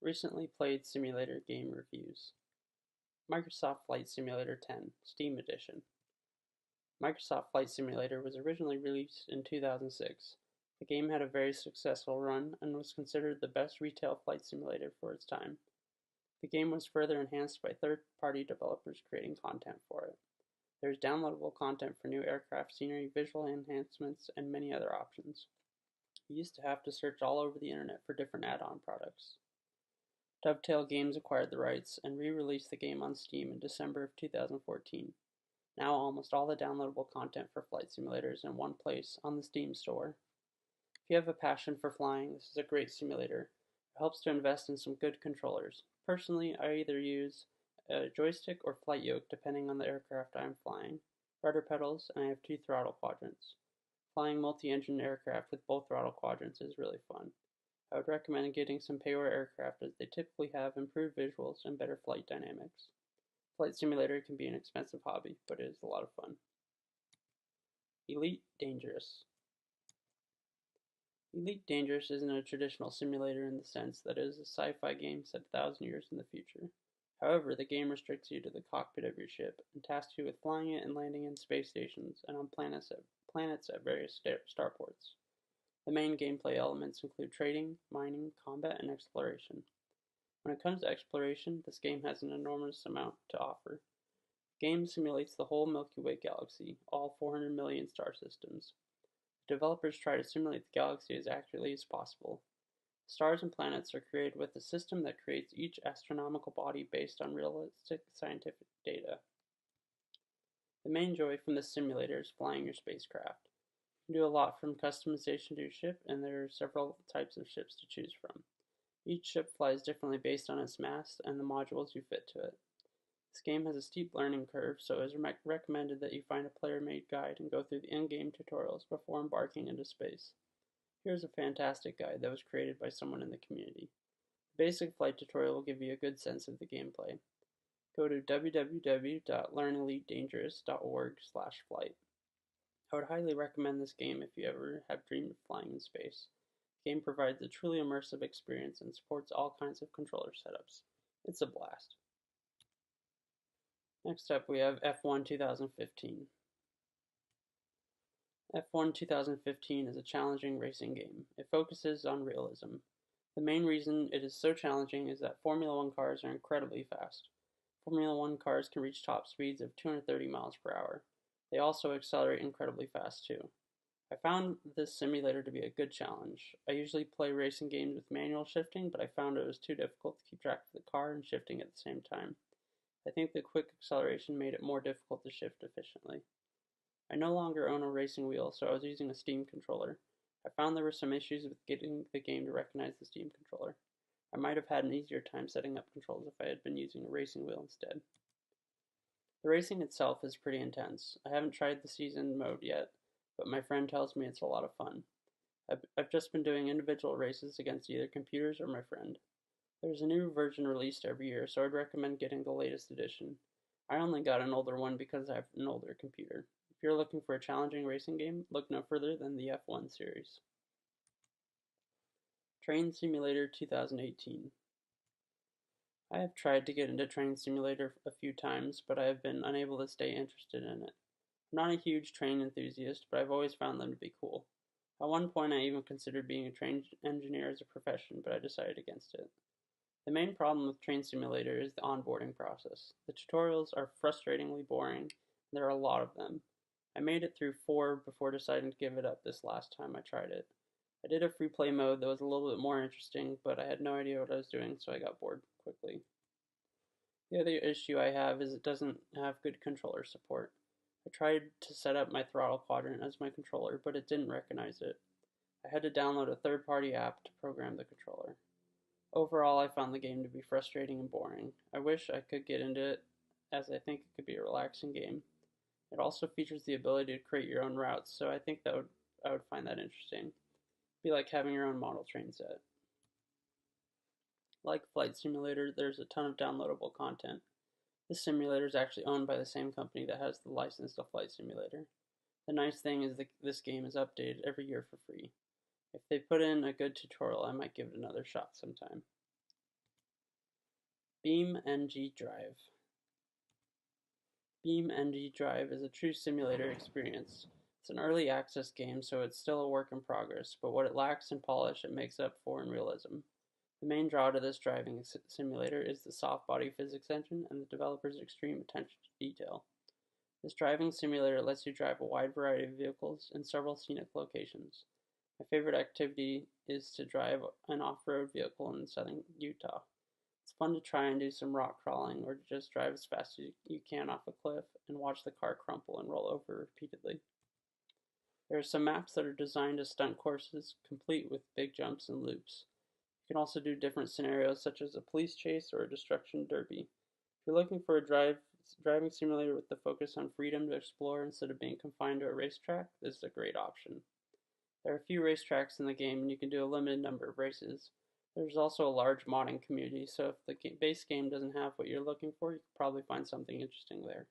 Recently played simulator game reviews. Microsoft Flight Simulator 10, Steam Edition. Microsoft Flight Simulator was originally released in 2006. The game had a very successful run and was considered the best retail flight simulator for its time. The game was further enhanced by third-party developers creating content for it. There is downloadable content for new aircraft scenery, visual enhancements, and many other options. You used to have to search all over the internet for different add-on products. Dovetail Games acquired the rights and re-released the game on Steam in December of 2014. Now almost all the downloadable content for Flight Simulator is in one place on the Steam store. If you have a passion for flying, this is a great simulator. It helps to invest in some good controllers. Personally, I either use a joystick or flight yoke depending on the aircraft I am flying, rudder pedals, and I have 2 throttle quadrants. Flying multi-engine aircraft with both throttle quadrants is really fun. I would recommend getting some payware aircraft as they typically have improved visuals and better flight dynamics. Flight Simulator can be an expensive hobby, but it is a lot of fun. Elite Dangerous. Elite Dangerous isn't a traditional simulator in the sense that it is a sci-fi game set 1,000 years in the future. However, the game restricts you to the cockpit of your ship and tasks you with flying it and landing in space stations and on planets at various starports. The main gameplay elements include trading, mining, combat, and exploration. When it comes to exploration, this game has an enormous amount to offer. The game simulates the whole Milky Way galaxy, all 400 million star systems. Developers try to simulate the galaxy as accurately as possible. Stars and planets are created with a system that creates each astronomical body based on realistic scientific data. The main joy from this simulator is flying your spacecraft. You can do a lot from customization to your ship, and there are several types of ships to choose from. Each ship flies differently based on its mass and the modules you fit to it. This game has a steep learning curve, so it is recommended that you find a player-made guide and go through the in-game tutorials before embarking into space. Here's a fantastic guide that was created by someone in the community. The basic flight tutorial will give you a good sense of the gameplay. Go to www.learnelitedangerous.org/flight. I would highly recommend this game if you ever have dreamed of flying in space. The game provides a truly immersive experience and supports all kinds of controller setups. It's a blast. Next up we have F1 2015. F1 2015 is a challenging racing game. It focuses on realism. The main reason it is so challenging is that Formula 1 cars are incredibly fast. Formula 1 cars can reach top speeds of 230 miles per hour. They also accelerate incredibly fast too. I found this simulator to be a good challenge. I usually play racing games with manual shifting, but I found it was too difficult to keep track of the car and shifting at the same time. I think the quick acceleration made it more difficult to shift efficiently. I no longer own a racing wheel, so I was using a Steam controller. I found there were some issues with getting the game to recognize the Steam controller. I might have had an easier time setting up controls if I had been using a racing wheel instead. The racing itself is pretty intense. I haven't tried the season mode yet, but my friend tells me it's a lot of fun. I've just been doing individual races against either computers or my friend. There's a new version released every year, so I'd recommend getting the latest edition. I only got an older one because I have an older computer. If you're looking for a challenging racing game, look no further than the F1 series. Train Simulator 2018. I have tried to get into Train Simulator a few times, but I have been unable to stay interested in it. I'm not a huge train enthusiast, but I've always found them to be cool. At one point I even considered being a train engineer as a profession, but I decided against it. The main problem with Train Simulator is the onboarding process. The tutorials are frustratingly boring, and there are a lot of them. I made it through 4 before deciding to give it up this last time I tried it. I did a free play mode that was a little bit more interesting, but I had no idea what I was doing, so I got bored quickly. The other issue I have is it doesn't have good controller support. I tried to set up my throttle quadrant as my controller, but it didn't recognize it. I had to download a third-party app to program the controller. Overall, I found the game to be frustrating and boring. I wish I could get into it, as I think it could be a relaxing game. It also features the ability to create your own routes, so I think I would find that interesting. It'd be like having your own model train set. Like Flight Simulator, there's a ton of downloadable content. This simulator is actually owned by the same company that has the license to Flight Simulator. The nice thing is that this game is updated every year for free. If they put in a good tutorial, I might give it another shot sometime. beamNG.drive. beamNG.drive is a true simulator experience. It's an early access game, so it's still a work in progress, but what it lacks in polish it makes up for in realism. The main draw to this driving simulator is the soft body physics engine and the developer's extreme attention to detail. This driving simulator lets you drive a wide variety of vehicles in several scenic locations. My favorite activity is to drive an off-road vehicle in southern Utah. It's fun to try and do some rock crawling or to just drive as fast as you can off a cliff and watch the car crumple and roll over repeatedly. There are some maps that are designed as stunt courses, complete with big jumps and loops. You can also do different scenarios such as a police chase or a destruction derby. If you're looking for a driving simulator with the focus on freedom to explore instead of being confined to a racetrack, this is a great option. There are a few racetracks in the game and you can do a limited number of races. There's also a large modding community, so if the base game doesn't have what you're looking for, you can probably find something interesting there.